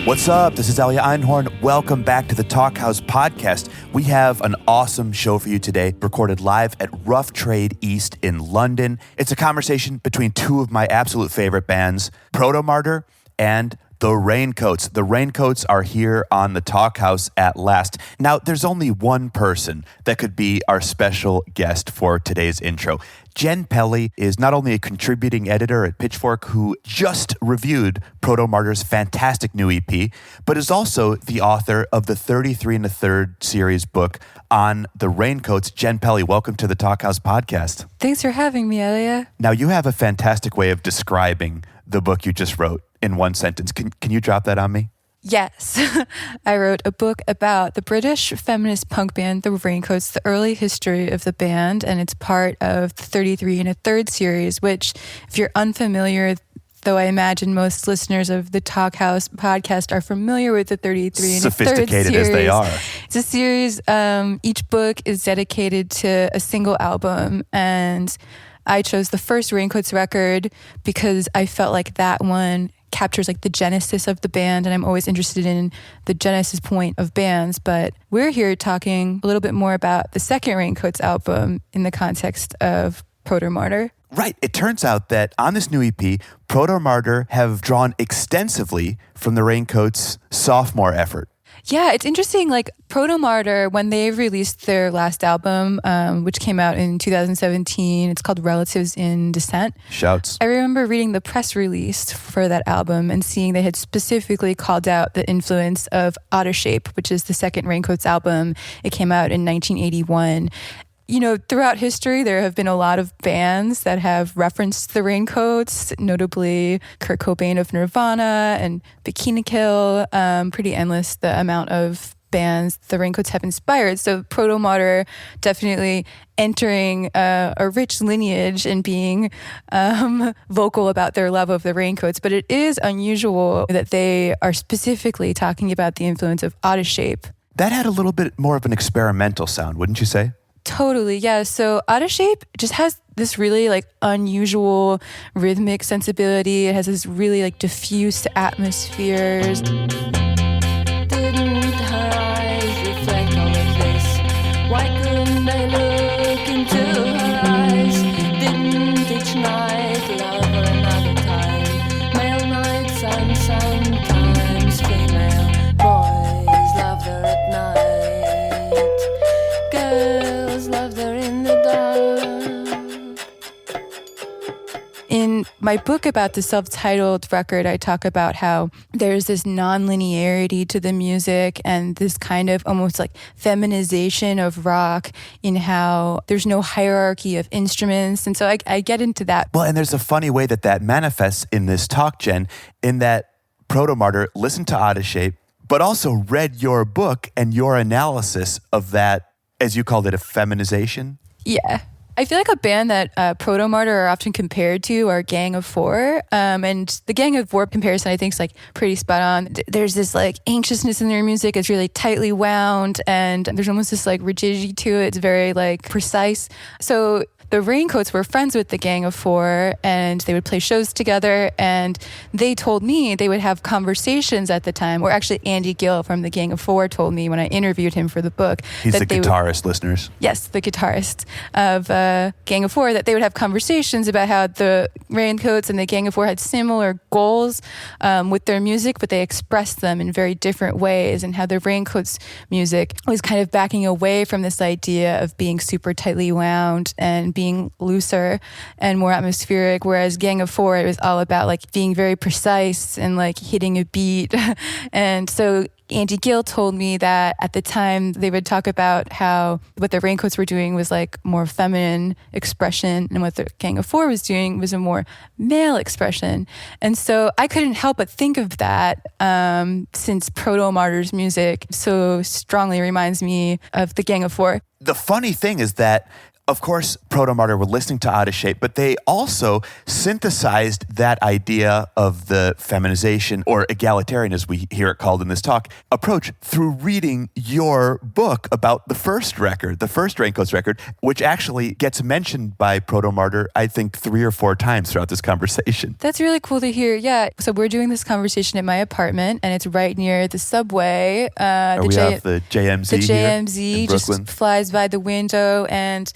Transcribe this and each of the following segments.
What's up? This is Elia Einhorn. Welcome back to the Talkhouse Podcast. We have an awesome show for you today, recorded live at Rough Trade East in London. It's a conversation between two of my absolute favorite bands, Protomartyr and the Raincoats. The Raincoats are here on the Talkhouse at last. Now, there's only one person that could be our special guest for today's intro. Jen Pelly is not only a contributing editor at Pitchfork who just reviewed Protomartyr's fantastic new EP, but is also the author of the 33 1/3 series book on the Raincoats. Jen Pelly, welcome to the Talkhouse Podcast. Thanks for having me, Elia. Now, you have a fantastic way of describing the book you just wrote in one sentence. Can you drop that on me? Yes. I wrote a book about the British feminist punk band, the Raincoats, the early history of the band, and it's part of the 33 1/3 series, which, if you're unfamiliar, though I imagine most listeners of the Talkhouse podcast are familiar with the 33 1/3 Sophisticated series. as they are. It's a series, each book is dedicated to a single album, and I chose the first Raincoats record because I felt like that one captures like the genesis of the band, and I'm always interested in the genesis point of bands. But we're here talking a little bit more about the second Raincoats album in the context of Protomartyr. Right. It turns out that on this new EP, Protomartyr have drawn extensively from the Raincoats' sophomore effort. Yeah, it's interesting. Like Protomartyr, when they released their last album, which came out in 2017, it's called Relatives in Descent. Shouts. I remember reading the press release for that album and seeing they had specifically called out the influence of Autoshape, which is the second Raincoats album. It came out in 1981. You know, throughout history, there have been a lot of bands that have referenced the Raincoats, notably Kurt Cobain of Nirvana and Bikini Kill. Pretty endless the amount of bands the Raincoats have inspired. So Protomartyr definitely entering a rich lineage and being vocal about their love of the Raincoats. But it is unusual that they are specifically talking about the influence of Autoshape. That had a little bit more of an experimental sound, wouldn't you say? Totally, yeah. So Autoshape just has this really like unusual rhythmic sensibility. It has this really like diffuse atmospheres. Didn't her eyes reflect all of this? Why couldn't I look into her eyes? Didn't each night love her another time? Male nights and sometimes female boys loved her at night. Loved her in the dark. In my book about the self-titled record, I talk about how there's this non-linearity to the music and this kind of almost like feminization of rock in how there's no hierarchy of instruments. And so I get into that. Well, and there's a funny way that manifests in this talk, Jen, in that Protomartyr listened to Autoshape, but also read your book and your analysis of that, as you called it, a feminization? Yeah. I feel like a band that Protomartyr are often compared to are Gang of Four. And the Gang of Four comparison, I think, is like pretty spot on. There's this like anxiousness in their music. It's really tightly wound and there's almost this like rigidity to it. It's very like precise. So the Raincoats were friends with the Gang of Four and they would play shows together, and they told me they would have conversations at the time, or actually Andy Gill from the Gang of Four told me when I interviewed him for the book. He's the guitarist, listeners. Yes, the guitarist of Gang of Four, that they would have conversations about how the Raincoats and the Gang of Four had similar goals with their music, but they expressed them in very different ways, and how the Raincoats music was kind of backing away from this idea of being super tightly wound and being looser and more atmospheric, whereas Gang of Four, it was all about like being very precise and like hitting a beat. And so Andy Gill told me that at the time they would talk about how what the Raincoats were doing was like more feminine expression, and what the Gang of Four was doing was a more male expression. And so I couldn't help but think of that, since Protomartyr's music so strongly reminds me of the Gang of Four. The funny thing is that Of course, Protomartyr were listening to Out of Shape, but they also synthesized that idea of the feminization, or egalitarian as we hear it called in this talk, approach through reading your book about the first record, the first Raincoats record, which actually gets mentioned by Protomartyr, I think 3 or 4 times throughout this conversation. That's really cool to hear. Yeah. So we're doing this conversation at my apartment, and it's right near the subway. We have the JMZ The here JMZ in Brooklyn. just flies by the window, and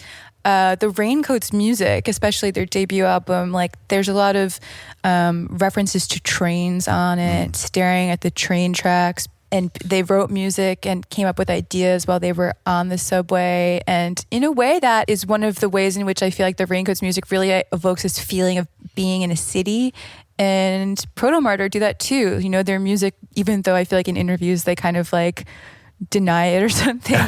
the Raincoats music, especially their debut album, like there's a lot of references to trains on it, staring at the train tracks. And they wrote music and came up with ideas while they were on the subway. And in a way, that is one of the ways in which I feel like the Raincoats music really evokes this feeling of being in a city. And Protomartyr do that too. You know, their music, even though I feel like in interviews they kind of like deny it or something.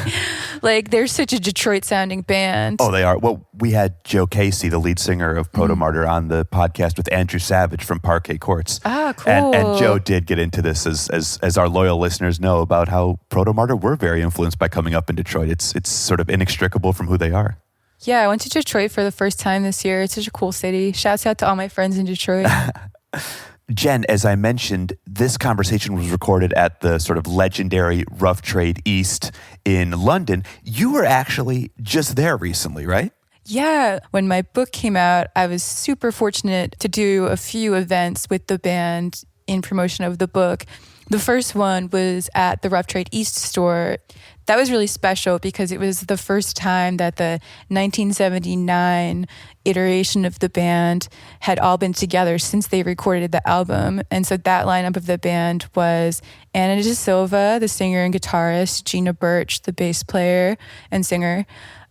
Like, they're such a Detroit sounding band. Oh, they are. Well, we had Joe Casey, the lead singer of Protomartyr, on the podcast with Andrew Savage from Parquet Courts. Ah, cool. And Joe did get into this, as our loyal listeners know, about how Protomartyr were very influenced by coming up in Detroit. It's sort of inextricable from who they are. Yeah, I went to Detroit for the first time this year. It's such a cool city. Shouts out to all my friends in Detroit. Jen, as I mentioned, this conversation was recorded at the sort of legendary Rough Trade East in London. You were actually just there recently, right? Yeah, when my book came out, I was super fortunate to do a few events with the band in promotion of the book. The first one was at the Rough Trade East store. That was really special because it was the first time that the 1979 iteration of the band had all been together since they recorded the album. And so that lineup of the band was Anna De Silva, the singer and guitarist, Gina Birch, the bass player and singer,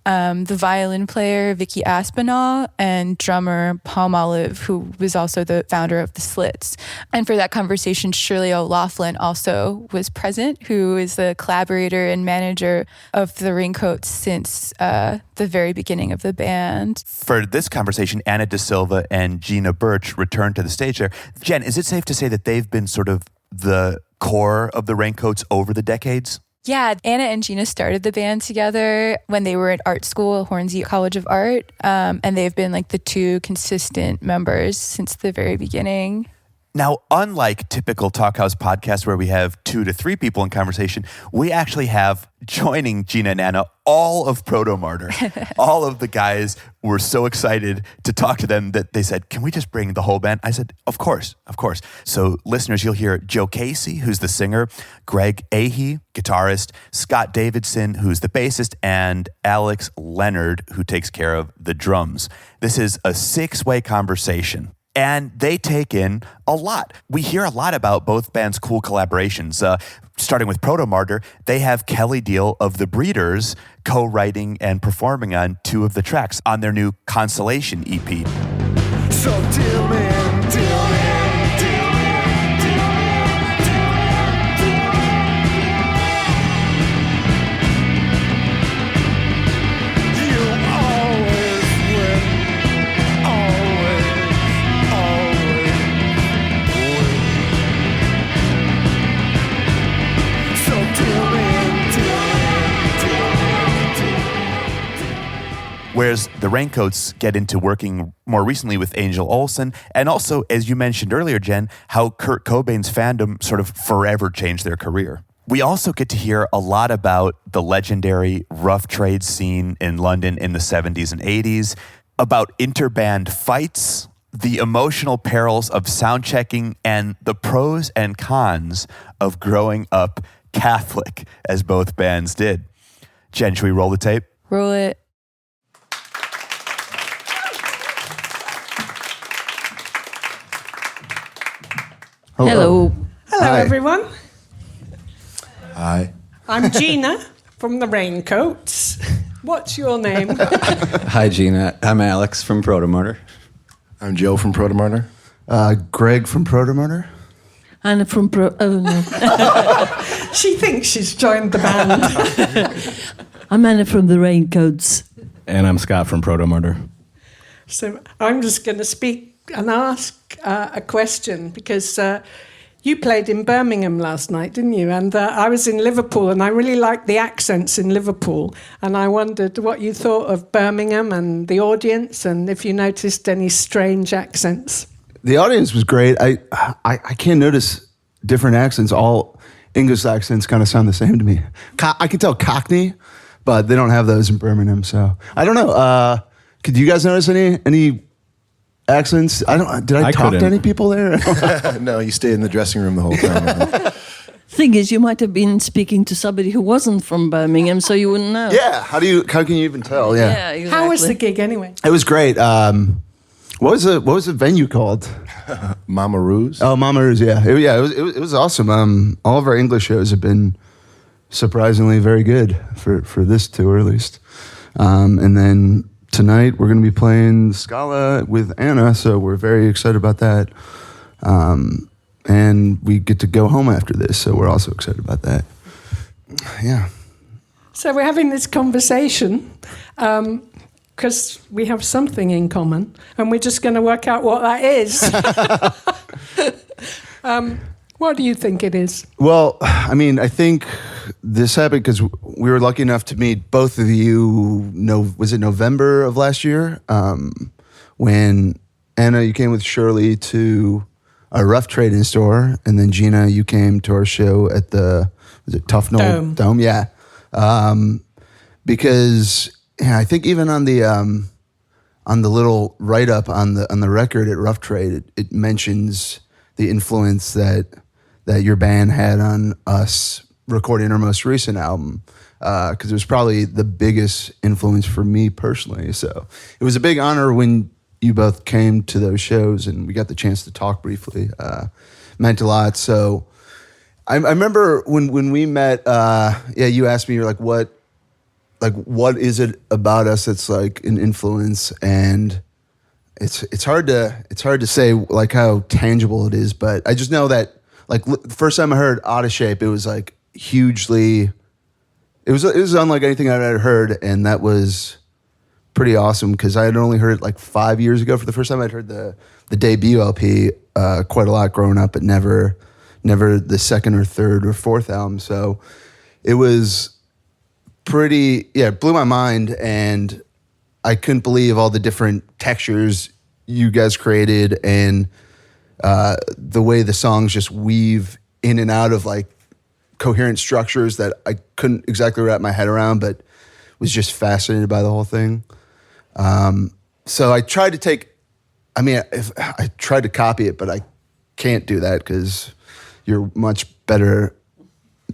the violin player, Vicky Aspinall, and drummer Palm Olive, who was also the founder of the Slits. And for that conversation, Shirley O'Loughlin also was present, who is the collaborator and manager of the Raincoats since the very beginning of the band. For this conversation, Anna De Silva and Gina Birch returned to the stage there. Jen, is it safe to say that they've been sort of the core of the Raincoats over the decades? Yeah, Anna and Gina started the band together when they were at art school, Hornsey College of Art, and they've been like the 2 consistent members since the very beginning. Now, unlike typical Talkhouse podcasts where we have 2 to 3 people in conversation, we actually have, joining Gina and Anna, all of Protomartyr. All of the guys were so excited to talk to them that they said, can we just bring the whole band? I said, of course, of course. So listeners, you'll hear Joe Casey, who's the singer, Greg Ahey, guitarist, Scott Davidson, who's the bassist, and Alex Leonard, who takes care of the drums. This is a 6-way conversation. And they take in a lot. We hear a lot about both bands' cool collaborations. Starting with Protomartyr, they have Kelly Deal of The Breeders co-writing and performing on 2 of the tracks on their new Constellation EP. So deal in, deal in, deal in, deal in, deal in. You always win, always. Whereas the Raincoats get into working more recently with Angel Olsen, and also, as you mentioned earlier, Jen, how Kurt Cobain's fandom sort of forever changed their career. We also get to hear a lot about the legendary rough trade scene in London in the 70s and 80s, about interband fights, the emotional perils of sound checking, and the pros and cons of growing up Catholic, as both bands did. Jen, should we roll the tape? Roll it. Hello. Hello, Hi. everyone. Hi. I'm Gina from the Raincoats. What's your name? Hi, Gina. I'm Alex from Protomartyr. I'm Joe from Protomartyr. Greg from Protomartyr. Anna from She thinks she's joined the band. I'm Anna from the Raincoats. And I'm Scott from Protomartyr. So I'm just going to speak and ask a question because You played in Birmingham last night, didn't you? And I was in Liverpool, and I really liked the accents in Liverpool. And I wondered what you thought of Birmingham and the audience, and if you noticed any strange accents. The audience was great. I can't notice different accents. All English accents kind of sound the same to me. I can tell Cockney, but they don't have those in Birmingham. So I don't know. Could you guys notice any accents? Did I talk to any people there? No, you stayed in the dressing room the whole time. Thing is, you might have been speaking to somebody who wasn't from Birmingham, so you wouldn't know. Yeah. How can you even tell? Yeah. Exactly. How was the gig anyway? It was great. What was the venue called? Mama Ruse. Oh, Mama Ruse. Yeah. It was awesome. All of our English shows have been surprisingly very good for this tour, at least. And then tonight we're going to be playing Scala with Anna, so we're very excited about that. And we get to go home after this, so we're also excited about that. Yeah. So we're having this conversation because we have something in common, and we're just going to work out what that is. What do you think it is? Well, I mean, I think this happened because we were lucky enough to meet both of you. Was it November of last year? When Anna, you came with Shirley to a rough trading store, and then Gina, you came to our show at was it Tough Knoll Dome? Yeah. Because I think even on the little write up on the record at Rough Trade, it mentions the influence that your band had on us recording our most recent album, because it was probably the biggest influence for me personally. So it was a big honor when you both came to those shows and we got the chance to talk briefly. Meant a lot. So I remember when we met, you asked me, you're like, what is it about us that's like an influence? And it's hard to say like how tangible it is, but I just know that like the first time I heard Out of Shape, it was like hugely, it was unlike anything I'd ever heard, and that was pretty awesome because I had only heard it like 5 years ago for the first time. I'd heard the debut LP quite a lot growing up, but never the second or third or fourth album. So it was it blew my mind, and I couldn't believe all the different textures you guys created and the way the songs just weave in and out of like coherent structures that I couldn't exactly wrap my head around, but was just fascinated by the whole thing. So I tried to I tried to copy it, but I can't do that because you're much better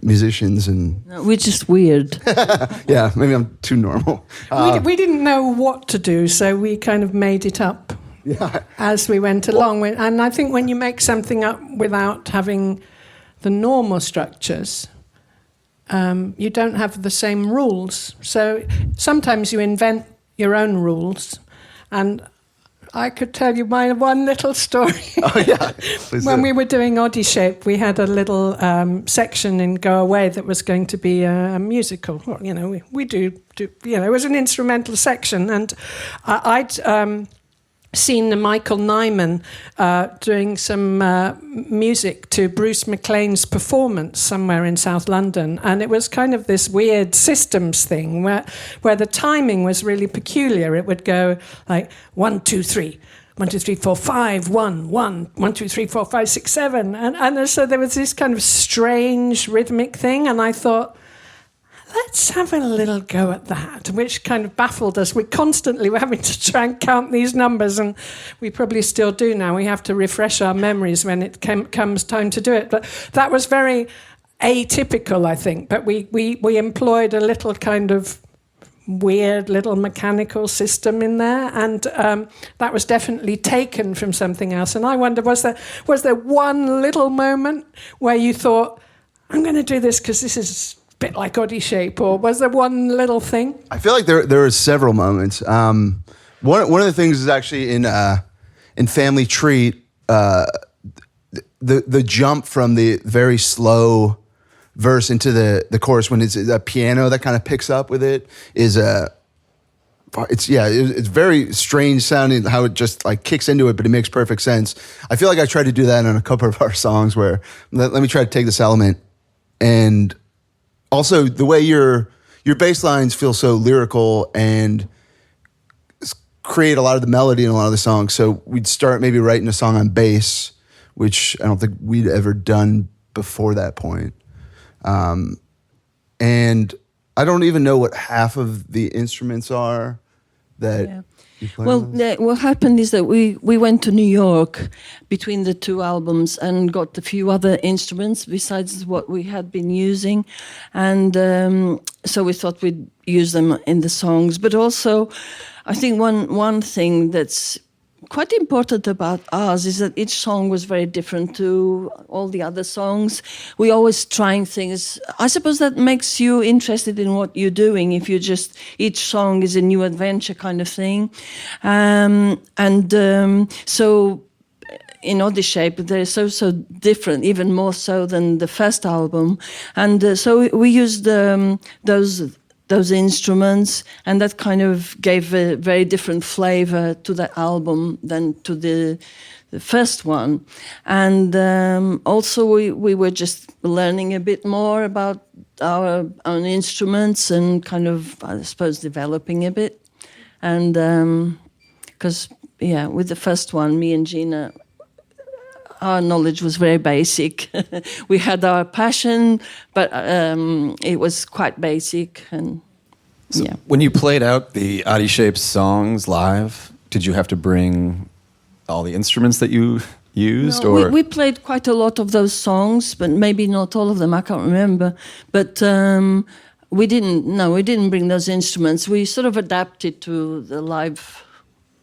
musicians and We're just weird. yeah, maybe I'm too normal. We didn't know what to do, so we kind of made it up as we went along. And I think when you make something up without having the normal structures, you don't have the same rules. So sometimes you invent your own rules. And I could tell you my one little story. Oh, yeah. When we were doing Oddie Shape, we had a little section in Go Away that was going to be a musical. Well, you know, we do, it was an instrumental section. And I'd seen Michael Nyman doing some music to Bruce McLean's performance somewhere in South London, and it was kind of this weird systems thing where the timing was really peculiar. It would go like 1, 2, 3. 1, 2, 3, 4, 5, 1, 1, 1, 2, 3, 4, 5, 6, 7. And so there was this kind of strange rhythmic thing, and I thought, let's have a little go at that, which kind of baffled us. We constantly were having to try and count these numbers, and we probably still do now. We have to refresh our memories when it comes time to do it. But that was very atypical, I think. But we employed a little kind of weird little mechanical system in there, and that was definitely taken from something else. And I wonder, was there one little moment where you thought, I'm going to do this because this is bit like Oddie Shape, or was there one little thing? I feel like there were several moments. One of the things is actually in Family Treat, the jump from the very slow verse into the chorus when it's a piano that kind of picks up with it is it's very strange sounding how it just like kicks into it, but it makes perfect sense. I feel like I tried to do that on a couple of our songs where let me try to take this element, and also the way your bass lines feel so lyrical and create a lot of the melody in a lot of the songs. So we'd start maybe writing a song on bass, which I don't think we'd ever done before that point. And I don't even know what half of the instruments are that you play on. What happened is that we went to New York between the two albums and got a few other instruments besides what we had been using. And so we thought we'd use them in the songs. But also, I think one thing that's quite important about ours is that each song was very different to all the other songs. We always trying things. I suppose that makes you interested in what you're doing if you just, each song is a new adventure kind of thing. So in Oddie Shape, they're so different, even more so than the first album. And so we used those instruments, and that kind of gave a very different flavor to the album than to the first one. And also we were just learning a bit more about our own instruments and kind of, I suppose, developing a bit. And because, with the first one, me and Gina, our knowledge was very basic. We had our passion, but it was quite basic. And so when you played out the Oddie Shape songs live, did you have to bring all the instruments that you used? No, or we played quite a lot of those songs, but maybe not all of them. I can't remember. But we didn't bring those instruments. We sort of adapted to the live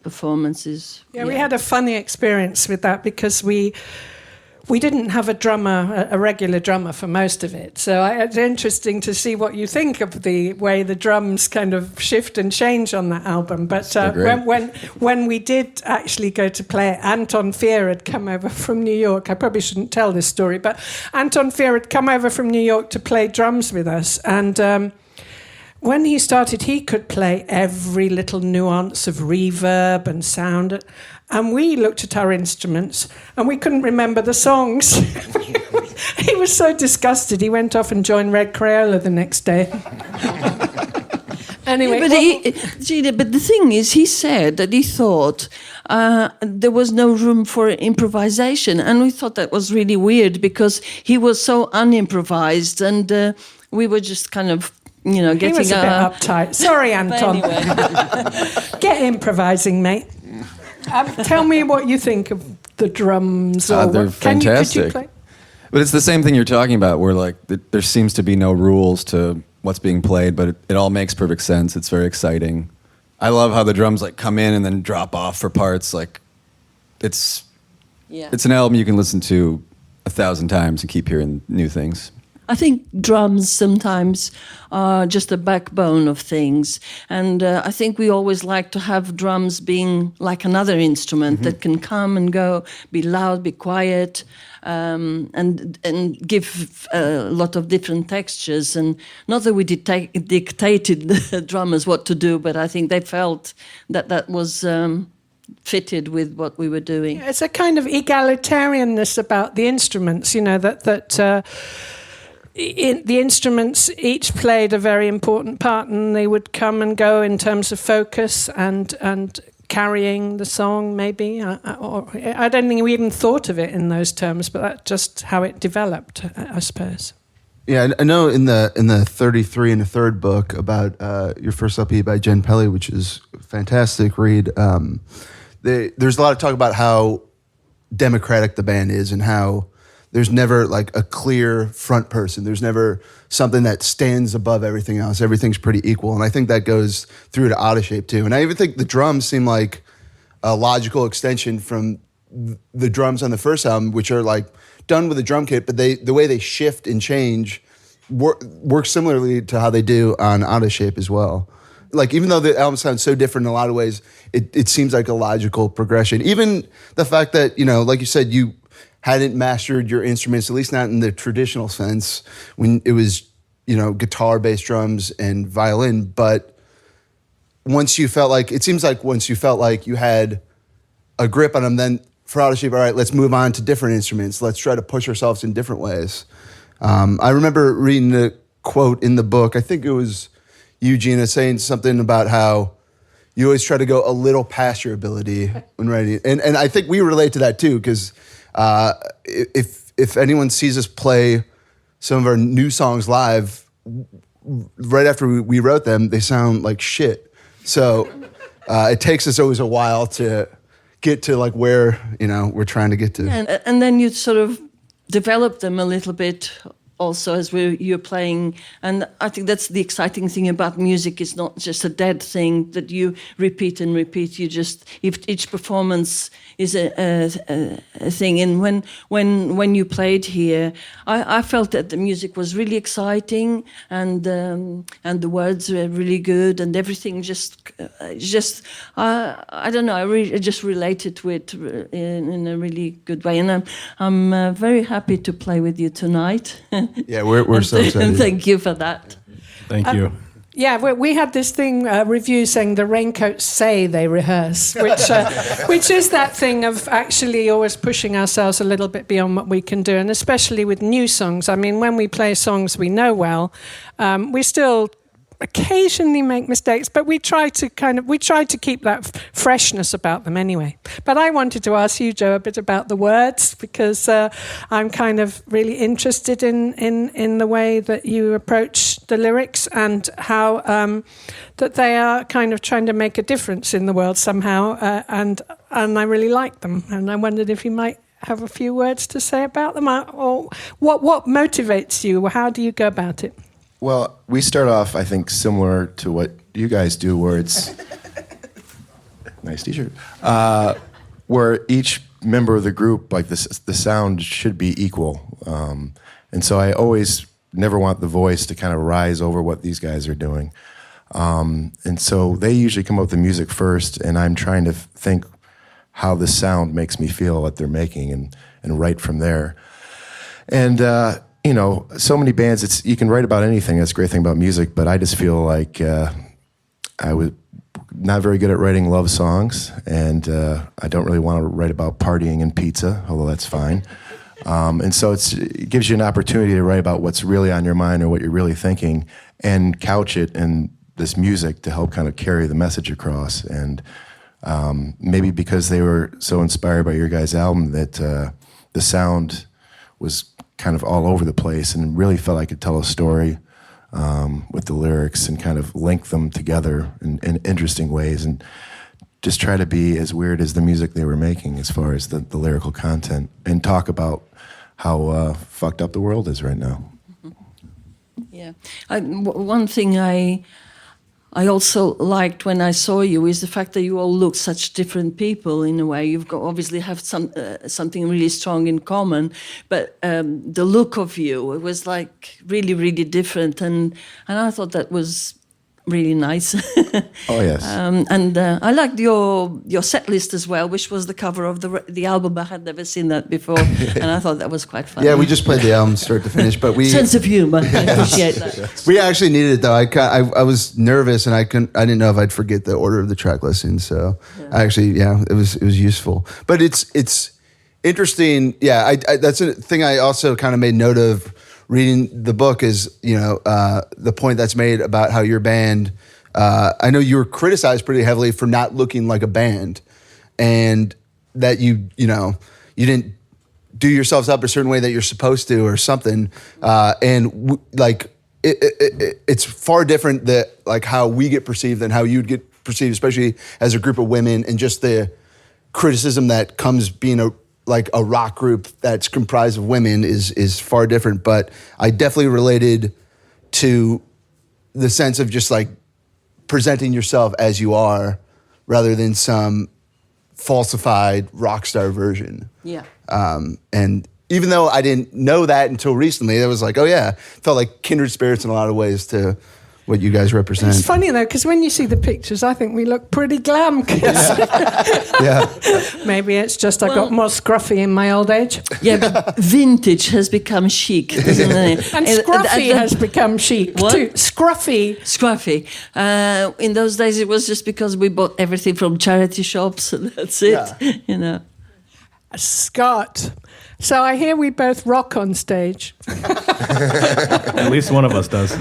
performances. Yeah, we had a funny experience with that because we didn't have a regular drummer for most of it. So it's interesting to see what you think of the way the drums kind of shift and change on that album. But when we did actually go to play it, Anton Fier had come over from New York. I probably shouldn't tell this story, but Anton Fier had come over from New York to play drums with us. And when he started, he could play every little nuance of reverb and sound. And we looked at our instruments and we couldn't remember the songs. He was so disgusted, he went off and joined Red Crayola the next day. Anyway. But the thing is, he said that he thought there was no room for improvisation. And we thought that was really weird because he was so unimprovised and we were just kind of, getting... He was a bit uptight. Sorry, Anton. Anyway. Get improvising, mate. Tell me what you think of the drums. They're fantastic. Could you play? But it's the same thing you're talking about, where like there seems to be no rules to what's being played, but it all makes perfect sense. It's very exciting. I love how the drums like come in and then drop off for parts. Like it's an album you can listen to 1,000 times and keep hearing new things. I think drums sometimes are just the backbone of things. And I think we always like to have drums being like another instrument that can come and go, be loud, be quiet, and give a lot of different textures. And not that we dictated the drummers what to do, but I think they felt that was... fitted with what we were doing. It's a kind of egalitarianness about the instruments, that the instruments each played a very important part, and they would come and go in terms of focus and carrying the song, maybe. I don't think we even thought of it in those terms, but that's just how it developed, I suppose. Yeah, I know in the 33 and a third book about your first LP by Jen Pelly, which is a fantastic read, there's a lot of talk about how democratic the band is and how there's never like a clear front person. There's never something that stands above everything else. Everything's pretty equal. And I think that goes through to Oddie Shape too. And I even think the drums seem like a logical extension from the drums on the first album, which are like done with a drum kit, but the way they shift and change work similarly to how they do on Oddie Shape as well. Like, even though the album sounds so different in a lot of ways, it seems like a logical progression. Even the fact that, like you said, you hadn't mastered your instruments, at least not in the traditional sense, when it was, guitar, bass, drums, and violin. But once you felt like, it seems like once you felt like you had a grip on them, then for Out of Shape, all right, let's move on to different instruments. Let's try to push ourselves in different ways. I remember reading a quote in the book, I think it was you, Gina, saying something about how you always try to go a little past your ability when writing. And I think we relate to that too, because if anyone sees us play some of our new songs live, right after we wrote them, they sound like shit. So it takes us always a while to get to like where, you know, we're trying to get to. And then you sort of develop them a little bit also as you're playing. And I think that's the exciting thing about music. It's not just a dead thing that you repeat and repeat. You just, if each performance is a thing. And when you played here, I felt that the music was really exciting, and the words were really good, and everything just I don't know. I just related to it in a really good way, and I'm very happy to play with you tonight. Yeah, we're so excited. Thank you for that. Thank you. Yeah, we had this thing review saying the Raincoats say they rehearse, which is that thing of actually always pushing ourselves a little bit beyond what we can do, and especially with new songs. I mean, when we play songs we know well, we still occasionally make mistakes, but we try to keep that freshness about them anyway. But I wanted to ask you, Joe, a bit about the words, because I'm kind of really interested in the way that you approach the lyrics, and how that they are kind of trying to make a difference in the world somehow, and I really like them, and I wondered if you might have a few words to say about them, or what motivates you, or how do you go about it? Well, we start off, I think, similar to what you guys do, where it's nice T-shirt, where each member of the group, like the sound should be equal, and so I always never want the voice to kind of rise over what these guys are doing, and so they usually come up with the music first, and I'm trying to think how the sound makes me feel what they're making, and write from there, and. You know, so many bands, you can write about anything. That's the great thing about music, but I just feel like I was not very good at writing love songs, and I don't really want to write about partying and pizza, although that's fine. And so it gives you an opportunity to write about what's really on your mind or what you're really thinking, and couch it in this music to help kind of carry the message across. And maybe because they were so inspired by your guys' album that the sound was kind of all over the place, and really felt I could tell a story with the lyrics and kind of link them together in interesting ways, and just try to be as weird as the music they were making as far as the lyrical content, and talk about how fucked up the world is right now. Yeah, one thing I also liked when I saw you is the fact that you all look such different people in a way. You've got obviously have something really strong in common, but the look of you, it was like really, really different, and I thought that was really nice. Oh yes. And I liked your set list as well, which was the cover of the album. I had never seen that before, and I thought that was quite fun. Yeah, we just played the album start to finish, but we sense of humor. I appreciate that. We actually needed it though. I was nervous, and I didn't know if I'd forget the order of the track listing. So it was useful. But it's interesting. Yeah, I that's a thing I also kind of made note of reading the book, is, you know, the point that's made about how your band, I know you were criticized pretty heavily for not looking like a band, and that you didn't do yourselves up a certain way that you're supposed to or something, it's far different that like how we get perceived than how you'd get perceived, especially as a group of women, and just the criticism that comes being a rock group that's comprised of women is far different. But I definitely related to the sense of just like presenting yourself as you are, rather than some falsified rock star version. Yeah. And even though I didn't know that until recently, it was like, oh yeah, felt like kindred spirits in a lot of ways to what you guys represent. It's funny though, because when you see the pictures, I think we look pretty glam. Yeah. Maybe it's just I got more scruffy in my old age. Yeah, but vintage has become chic, doesn't it? And scruffy has become chic What? too. Scruffy. Scruffy. In those days, it was just because we bought everything from charity shops, and that's it. You know. Scott. So I hear we both rock on stage. At least one of us does.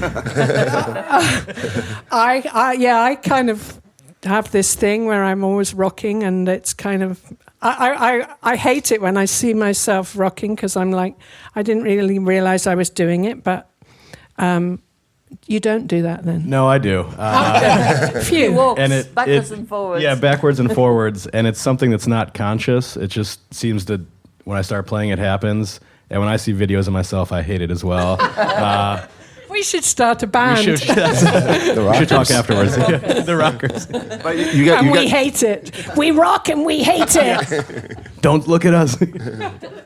I kind of have this thing where I'm always rocking, and it's kind of I hate it when I see myself rocking because I'm like I didn't really realize I was doing it, but you don't do that then. No, I do. He walks And it- backwards it- and forwards. Yeah, backwards and forwards, and it's something that's not conscious. It just seems to, when I start playing, it happens. And when I see videos of myself, I hate it as well. We should start a band. We should talk afterwards. The Rockers. But you got, And you we got, hate it. We rock and we hate it. Don't look at us.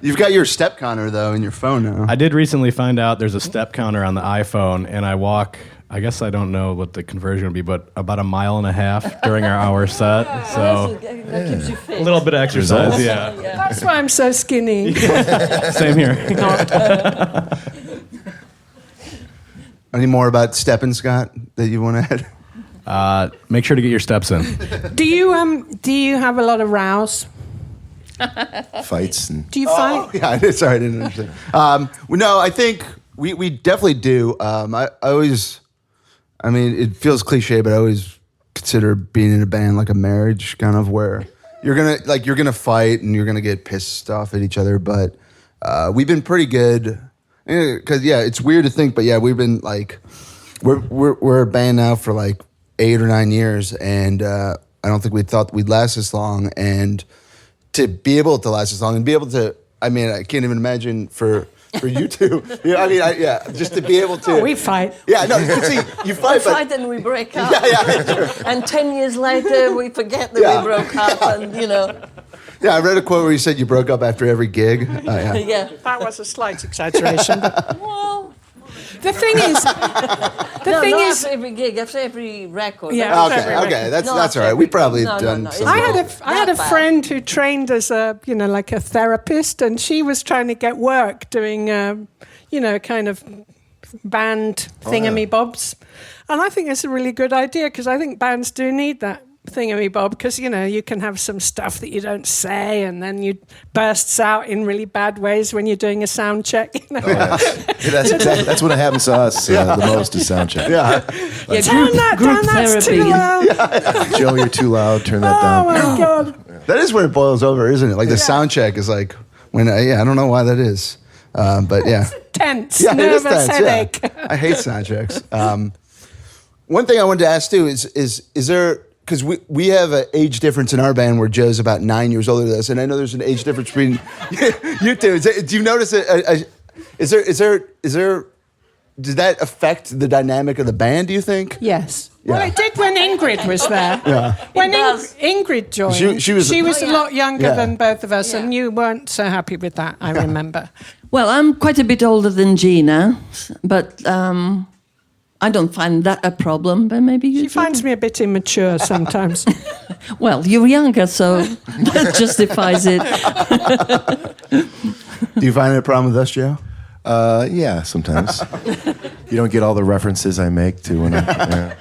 you've got your step counter though in your phone now. I did recently find out there's a step counter on the iPhone, and I walk, I guess I don't know what the conversion would be, but about 1.5 miles during our hour set. So That keeps you fit. a little bit of exercise, yeah. That's why I'm so skinny. Same here. Any more about stepping, Scott, that you want to add? Make sure to get your steps in. Do you have a lot of rows? Fights and Do you fight? Yeah, sorry, I didn't understand. No, I think we definitely do. I mean, it feels cliche, but I always consider being in a band like a marriage, kind of where you're gonna fight and you're gonna get pissed off at each other. But we've been pretty good because it's weird to think, but we've been like we're a band now for like 8 or 9 years, and I don't think we thought we'd last this long, and to be able to last this long and be able to, I mean, I can't even imagine for you two. Just to be able to. Oh, we fight. Yeah, no, see, you fight, We but fight and we break up. yeah. And 10 years later, we forget that we broke up, and Yeah, I read a quote where you said you broke up after every gig. yeah. That was a slight exaggeration. Well, The thing is, after every gig, after every record. Yeah. Okay, that's No, all right. We probably no, done no. some. I had Not a bad. friend who trained as a like a therapist, and she was trying to get work doing kind of band thingamybobs, and I think it's a really good idea because I think bands do need that thingamabob because you can have some stuff that you don't say and then you bursts out in really bad ways when you're doing a sound check. that's what happens to us the most is sound check. Yeah, Turn that down, that's too therapy. loud. Joe, you're too loud. Turn that Oh down. my God. that is where it boils over, isn't it? Like the sound check is like when I don't know why that is, but yeah. Tense, Yeah, it is nervous tense, headache. yeah. I hate sound checks. One thing I wanted to ask too is there, because we have an age difference in our band where Joe's about 9 years older than us, and I know there's an age difference between you two. Do you notice it? Is there? Did that affect the dynamic of the band? Do you think? Yes. Yeah. Well, it did when Ingrid was there. Yeah. When It does. Ingrid joined, She was a lot younger Yeah. than both of us, Yeah. and you weren't so happy with that, I remember. Well, I'm quite a bit older than Gina, but I don't find that a problem. But maybe you She do. finds me a bit immature sometimes. Well, you're younger, so that justifies it. Do you find it a problem with us, Joe? Yeah, sometimes. You don't get all the references I make to when I.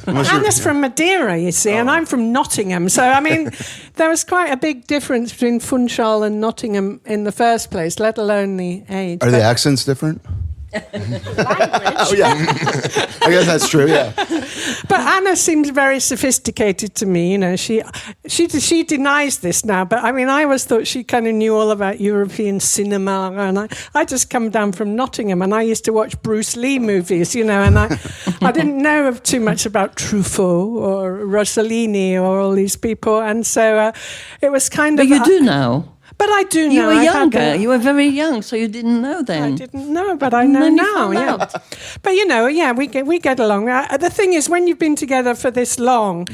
Anna's from Madeira, you see, and I'm from Nottingham. So, I mean, there was quite a big difference between Funchal and Nottingham in the first place, let alone the age. Are the accents different? Oh yeah, I guess that's true. Yeah, But Anna seems very sophisticated to me. She denies this now. But I mean, I always thought she kind of knew all about European cinema, and I just come down from Nottingham, and I used to watch Bruce Lee movies, and I didn't know too much about Truffaut or Rossellini or all these people, and so it was kind But of. you do now. But I do know. You were I've had younger. the- You were very young, so you didn't know I then. didn't know, but I know then you now. found Yeah, out. but we get along. The thing is, when you've been together for this long,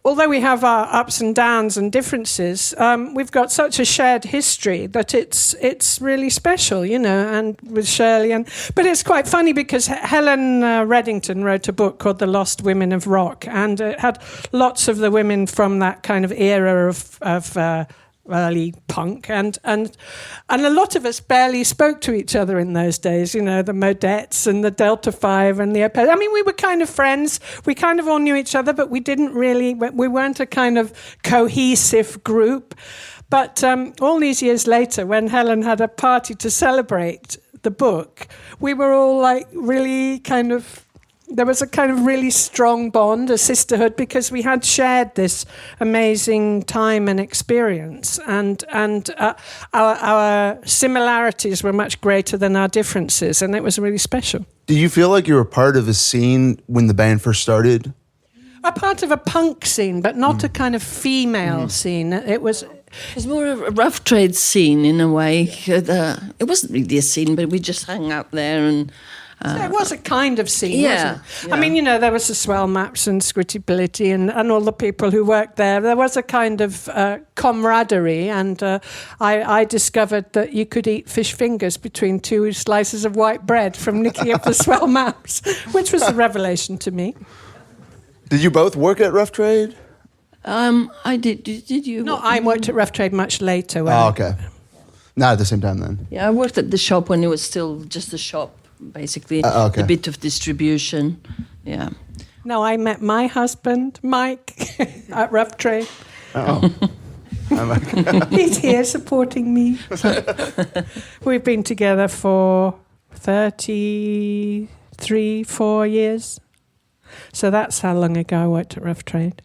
although we have our ups and downs and differences, we've got such a shared history that it's really special, you know. And with Shirley, but it's quite funny because Helen Reddington wrote a book called The Lost Women of Rock, and it had lots of the women from that kind of era of early punk, and a lot of us barely spoke to each other in those days, you know, the Modettes and the Delta 5 and the I mean, we were kind of friends, we kind of all knew each other, but we weren't a kind of cohesive group. But all these years later, when Helen had a party to celebrate the book, we were all like really kind of, there was a kind of really strong bond, a sisterhood, because we had shared this amazing time and experience, and our similarities were much greater than our differences, and it was really special. Do you feel like you were part of a scene when the band first started? A part of a punk scene, but not a kind of female scene. It was more of a rough trade scene in a way. It wasn't really a scene, but we just hung out there and. It was a kind of scene, yeah, wasn't it? Yeah. I mean, you know, there was the Swell Maps and Squittybility and all the people who worked there. There was a kind of camaraderie, and I discovered that you could eat fish fingers between two slices of white bread from Nicky of the Swell Maps, which was a revelation to me. Did you both work at Rough Trade? I did. Did you? No, I worked at Rough Trade much later. Okay. Not at the same time then? Yeah, I worked at the shop when it was still just a shop. Basically, okay. A bit of distribution, yeah. No, I met my husband, Mike, at Rough Trade. Oh. He's here supporting me. We've been together for 4 years. So that's how long ago I worked at Rough Trade.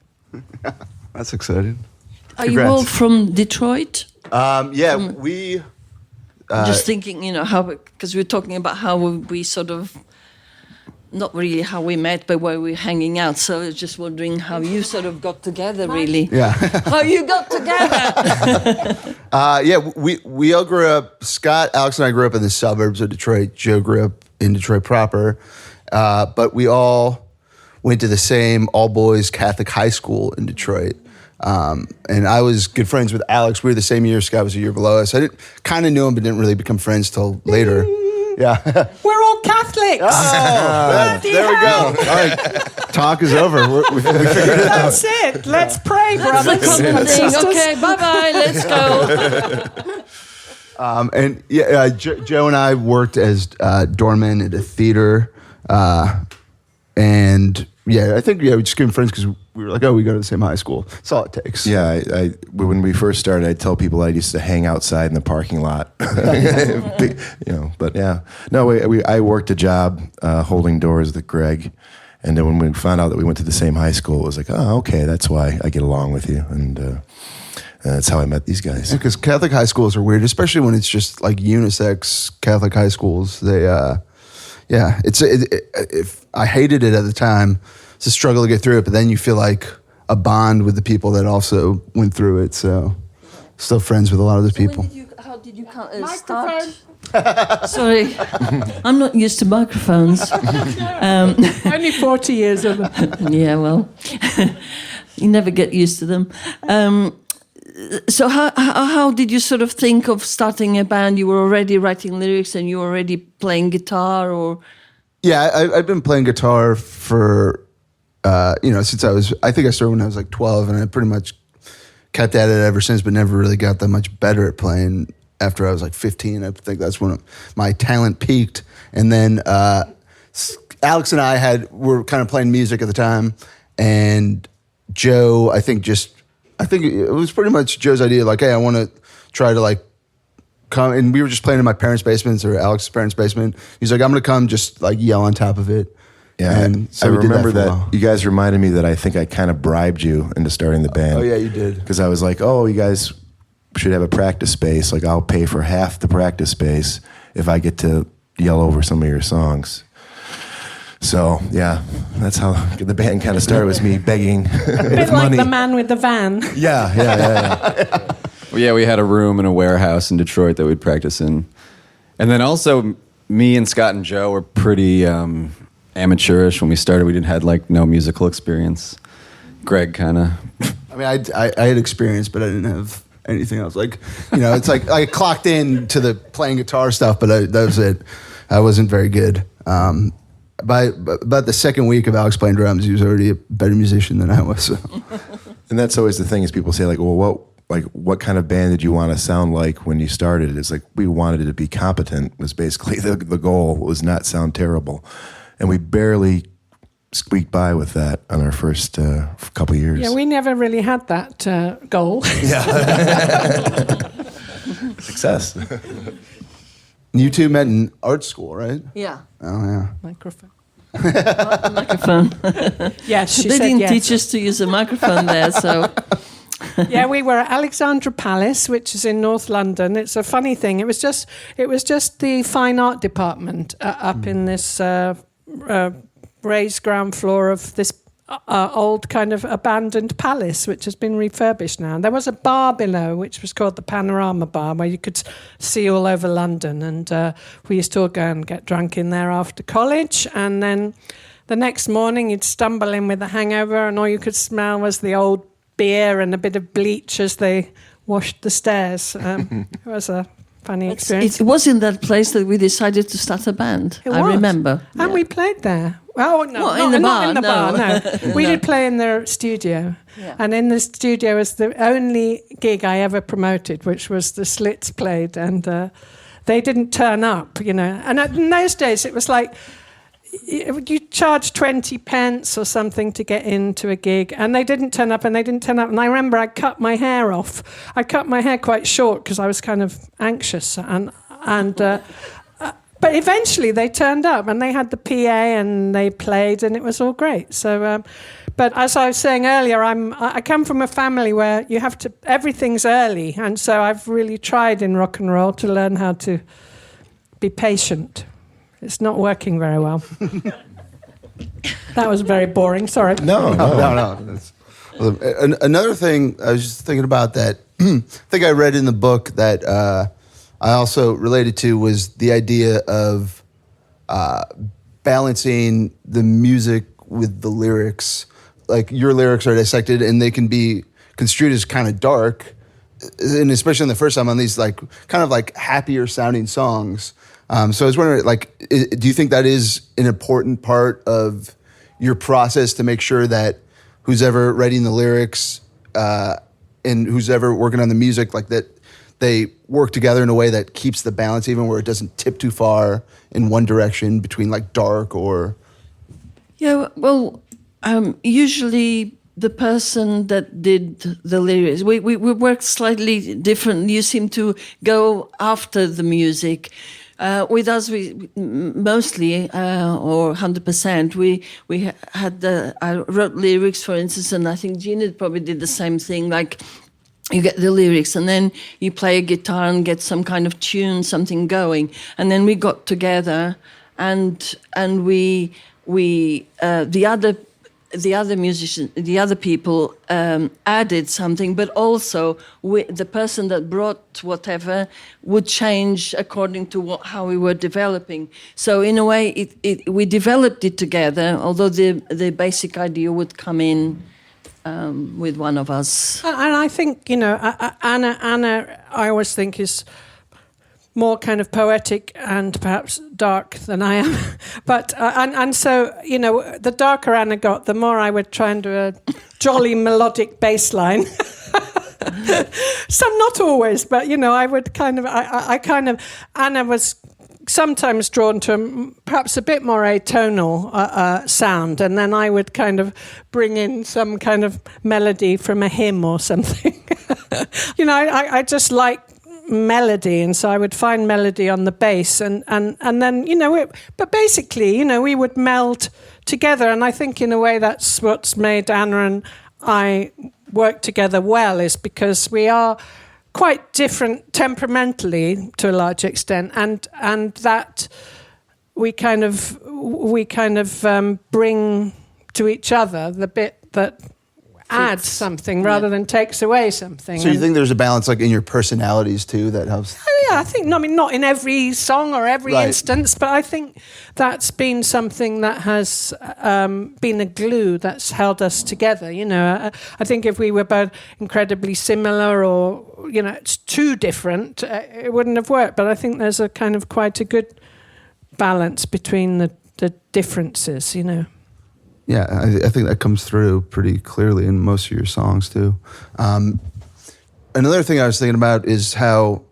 That's exciting. Are you all from Detroit? We... just thinking, you know, how, because we're talking about how we sort of, not really how we met, but where we're hanging out. So I was just wondering how you sort of got together, really. Yeah. How you got together. We all grew up, Scott, Alex, and I grew up in the suburbs of Detroit. Joe grew up in Detroit proper. But we all went to the same all-boys Catholic high school in Detroit. And I was good friends with Alex. We were the same year. Scott was a year below us. I kind of knew him, but didn't really become friends till later. Yeah. We're all Catholics. There we go. All right. Talk is over. We figured it out. That's it. Let's pray, brothers. Okay, bye-bye. Let's go. Joe and I worked as doormen at a theater. And I think we just became friends because we were like, we go to the same high school. That's all it takes. Yeah, when we first started, I'd tell people I used to hang outside in the parking lot. But yeah. No, I worked a job holding doors with Greg. And then when we found out that we went to the same high school, it was like, oh, okay, that's why I get along with you. And that's how I met these guys. Because Catholic high schools are weird, especially when it's just like unisex Catholic high schools. They, if I hated it at the time. It's a struggle to get through it, but then you feel like a bond with the people that also went through it. So, still friends with a lot of those people. How did you start? Sorry, I'm not used to microphones. Only 40 years of them. Yeah, well, you never get used to them. So how did you sort of think of starting a band? You were already writing lyrics and you were already playing guitar, or? Yeah, I've been playing guitar for, since I think I started when I was like 12, and I pretty much kept at it ever since, but never really got that much better at playing after I was like 15. I think that's when my talent peaked. And then Alex and I were kind of playing music at the time, and Joe, I think it was pretty much Joe's idea, like, hey, I want to try to like come, and we were just playing in my parents' basements or Alex's parents' basement. He's like, I'm going to come just like yell on top of it. Yeah, and so I remember that you guys reminded me that I think I kind of bribed you into starting the band. Oh yeah, you did. Because I was like, oh, you guys should have a practice space. Like, I'll pay for half the practice space if I get to yell over some of your songs. So yeah, that's how the band kind of started, was me begging a bit like money. The man with the van. Yeah. Well, yeah, we had a room in a warehouse in Detroit that we'd practice in. And then also, me and Scott and Joe were pretty amateurish when we started. We didn't have like no musical experience. Greg kind of. I mean, I had experience, but I didn't have anything else. Like, it's like I clocked in to the playing guitar stuff, but that was it. I wasn't very good. By about the second week of Alex playing drums, he was already a better musician than I was. So. And that's always the thing is people say like, well, what kind of band did you want to sound like when you started? It's like we wanted it to be competent was basically the goal, was not sound terrible. And we barely squeaked by with that on our first couple of years. Yeah, we never really had that goal. Success. You two met in art school, right? Yeah. Oh, yeah. Microphone. Microphone. Yes, she They said didn't yes. teach us to use a microphone there, so. Yeah, we were at Alexandra Palace, which is in North London. It's a funny thing. It was just the fine art department up in this raised ground floor of this old kind of abandoned palace, which has been refurbished now. And there was a bar below, which was called the Panorama Bar, where you could see all over London. And we used to all go and get drunk in there after college. And then the next morning, you'd stumble in with a hangover, and all you could smell was the old beer and a bit of bleach as they washed the stairs. It was a funny experience. It was in that place that we decided to start a band. It I was. remember. And we played there. Oh, no, Well, not in the not bar, in the no. bar, no. We did play in their studio. Yeah. And in the studio was the only gig I ever promoted, which was the Slits played. And they didn't turn up, And in those days, it was like, you charge 20 pence or something to get into a gig, and they didn't turn up. And I remember I cut my hair off. I cut my hair quite short because I was kind of anxious. But eventually they turned up, and they had the PA, and they played, and it was all great. So, but as I was saying earlier, I come from a family where everything's early, and so I've really tried in rock and roll to learn how to be patient. It's not working very well. That was very boring. Sorry. No. Another thing I was just thinking about that I think I read in the book that I also related to was the idea of balancing the music with the lyrics. Like your lyrics are dissected and they can be construed as kind of dark, and especially in the first time on these like kind of like happier sounding songs. So I was wondering, like, do you think that is an important part of your process to make sure that who's ever writing the lyrics and who's ever working on the music, like that they work together in a way that keeps the balance even, where it doesn't tip too far in one direction between like dark or... Yeah, well, usually the person that did the lyrics, we worked slightly different. You seem to go after the music. With us, we mostly or 100%. We had I wrote lyrics, for instance, and I think Gina probably did the same thing. Like you get the lyrics, and then you play a guitar and get some kind of tune, something going, and then we got together, and we the other musicians, the other people added something, but also the person that brought whatever would change according to how we were developing. So in a way, we developed it together, although the basic idea would come in with one of us. And I think, Anna, I always think is more kind of poetic and perhaps dark than I am. But, and so, the darker Anna got, the more I would try and do a jolly melodic bass line. Some, not always, but, I would Anna was sometimes drawn to perhaps a bit more atonal sound, and then I would kind of bring in some kind of melody from a hymn or something. I just like melody, and so I would find melody on the bass, and then but basically we would meld together, and I think in a way that's what's made Anna and I work together well, is because we are quite different temperamentally to a large extent, and that we kind of bring to each other the bit that adds something rather than takes away something. So you And- think there's a balance, like in your personalities too, that helps? Yeah, I think. I mean, not in every song or every Right. instance, but I think that's been something that has been a glue that's held us together. You know, I think if we were both incredibly similar, or it's too different, it wouldn't have worked. But I think there's a kind of quite a good balance between the differences. You know. Yeah, I think that comes through pretty clearly in most of your songs too. Another thing I was thinking about is how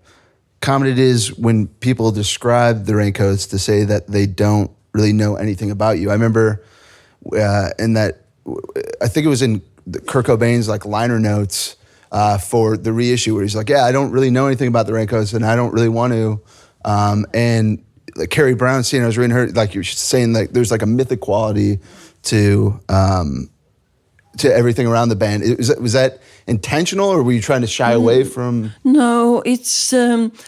common it is when people describe the Raincoats to say that they don't really know anything about you. I remember in that, I think it was in Kurt Cobain's like liner notes for the reissue, where he's like, "Yeah, I don't really know anything about the Raincoats, and I don't really want to." And like Carrie Brownstein, I was reading her, like you're saying, like there's like a mythic quality to everything around the band. Was that intentional, or were you trying to shy away from? No, it's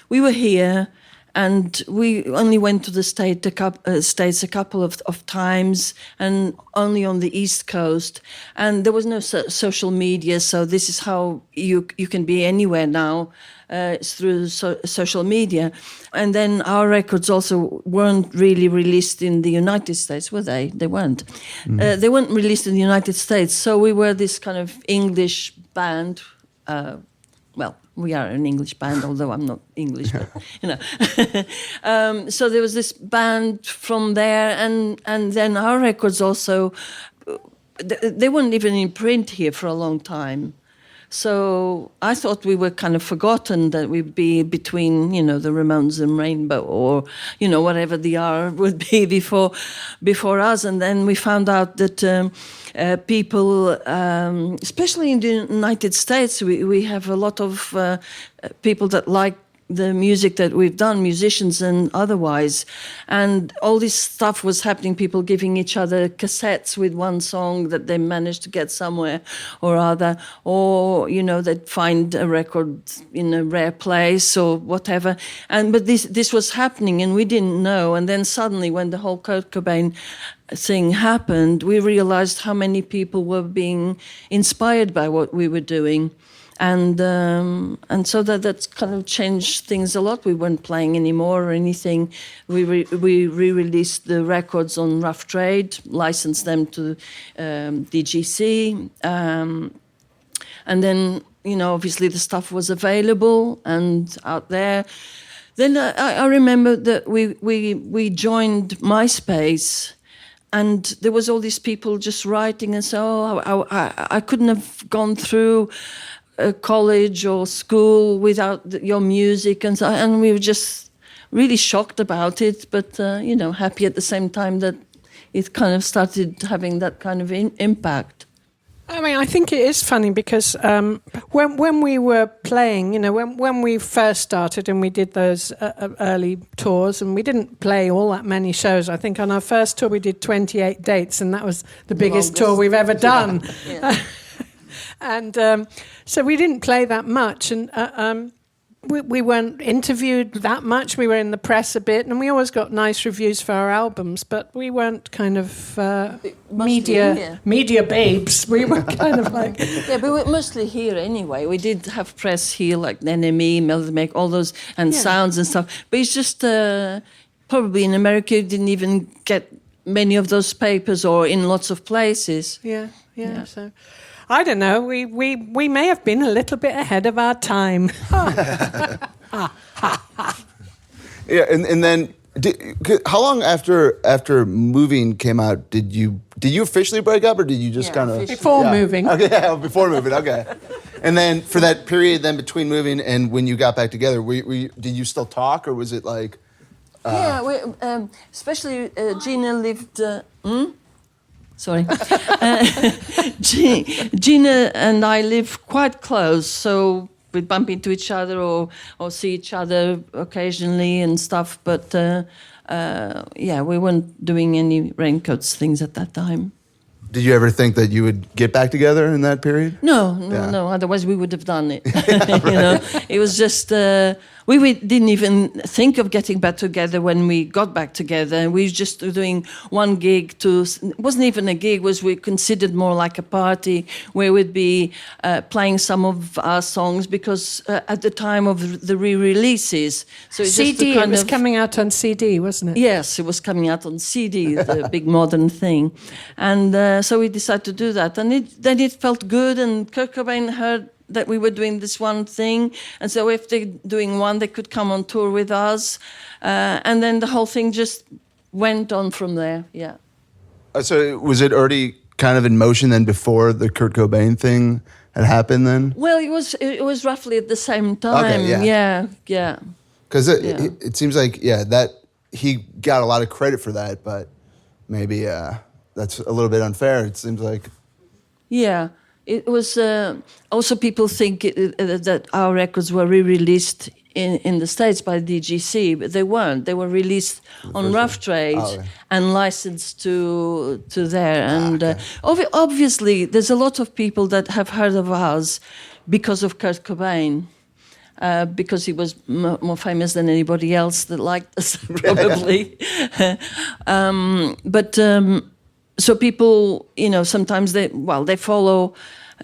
we were here, and we only went to the States a couple of times, and only on the East Coast. And there was no social media, so this is how you can be anywhere now. It's through social media. And then our records also weren't really released in the United States, were they? They weren't. They weren't released in the United States, so we were this kind of English band. Well, we are an English band, although I'm not English, but, so there was this band from there, and then our records also, they weren't even in print here for a long time. So I thought we were kind of forgotten, that we'd be between, the Ramones and Rainbow, or, whatever the R would be before us. And then we found out that people, especially in the United States, we have a lot of people that like the music that we've done, musicians and otherwise. And all this stuff was happening, people giving each other cassettes with one song that they managed to get somewhere or other, or, they'd find a record in a rare place or whatever. But this was happening, and we didn't know. And then suddenly, when the whole Kurt Cobain thing happened, we realized how many people were being inspired by what we were doing. And so that's kind of changed things a lot. We weren't playing anymore or anything. We re-released the records on Rough Trade, licensed them to DGC, and then obviously the stuff was available and out there. Then I remember that we joined MySpace. And there was all these people just writing and so I couldn't have gone through college or school without your music, and we were just really shocked about it, but happy at the same time that it kind of started having that kind of impact. I mean, I think it is funny because when we were playing, when we first started and we did those early tours, and we didn't play all that many shows. I think on our first tour we did 28 dates, and that was the biggest tour we've ever done. Yeah. And so we didn't play that much, and we weren't interviewed that much. We were in the press a bit, and we always got nice reviews for our albums, but we weren't kind of media babes. We were kind of like... Yeah, but we're mostly here anyway. We did have press here, like NME, Melody Make, all those, and Sounds and stuff. But it's just probably in America you didn't even get many of those papers, or in lots of places. Yeah. So... I don't know. We may have been a little bit ahead of our time. Yeah, and then how long after Moving came out did you officially break up, or did you just kind of before Moving? Okay, yeah, before Moving. Okay, and then for that period then between Moving and when you got back together, did you still talk, or was it like? Especially Gina lived. Sorry. Gina and I live quite close, so we'd bump into each other or see each other occasionally and stuff. But we weren't doing any Raincoats things at that time. Did you ever think that you would get back together in that period? No. Otherwise, we would have done it. It was just we didn't even think of getting back together when we got back together. We were just doing one gig it wasn't even a gig, we considered more like a party where we'd be playing some of our songs because at the time of the re-releases. So it's CD, it was coming out on CD, wasn't it? Yes, it was coming out on CD, the big modern thing. And so we decided to do that. And then it felt good, and Kurt Cobain heard that we were doing this one thing, and so if they're doing one, they could come on tour with us, and then the whole thing just went on from there. Yeah. So was it already kind of in motion then before the Kurt Cobain thing had happened then? Well, it was roughly at the same time. Okay, yeah. Because it seems like that he got a lot of credit for that, but maybe that's a little bit unfair. It seems like. Yeah. It was also people think that our records were re-released in the States by DGC, but they weren't. They were released on Rough Trade and licensed to there. And obviously, there's a lot of people that have heard of us because of Kurt Cobain, because he was more famous than anybody else that liked us, probably. So people, sometimes they follow.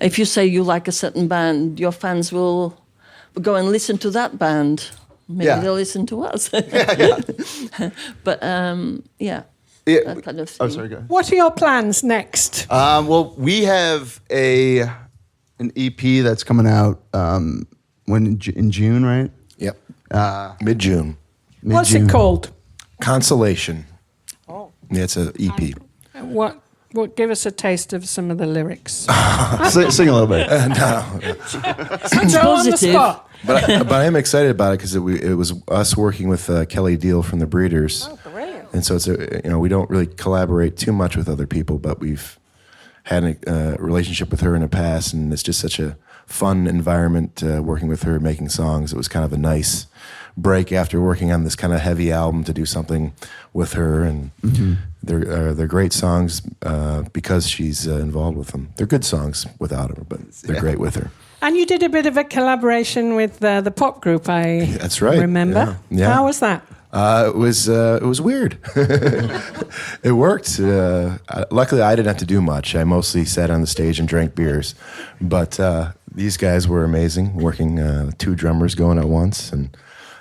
If you say you like a certain band, your fans will go and listen to that band. Maybe they'll listen to us. But that kind of thing. Oh, sorry, go ahead. What are your plans next? Well, we have an EP that's coming out in June, right? Yep. Mid-June. What's it called? Consolation. Oh. Yeah, it's an EP. What? Give us a taste of some of the lyrics. Sing a little bit. Sounds on the spot. But I am excited about it because it was us working with Kelly Deal from the Breeders. Oh, brilliant! And so it's we don't really collaborate too much with other people, but we've had a relationship with her in the past, and it's just such a fun environment working with her, making songs. It was kind of a nice break after working on this kind of heavy album to do something with her, and they're great songs because she's involved with them. They're good songs without her, but they're great with her. And you did a bit of a collaboration with the pop group, That's right. Remember? Yeah. How was that? It was weird. It worked. Luckily, I didn't have to do much. I mostly sat on the stage and drank beers, but these guys were amazing. Working two drummers going at once, and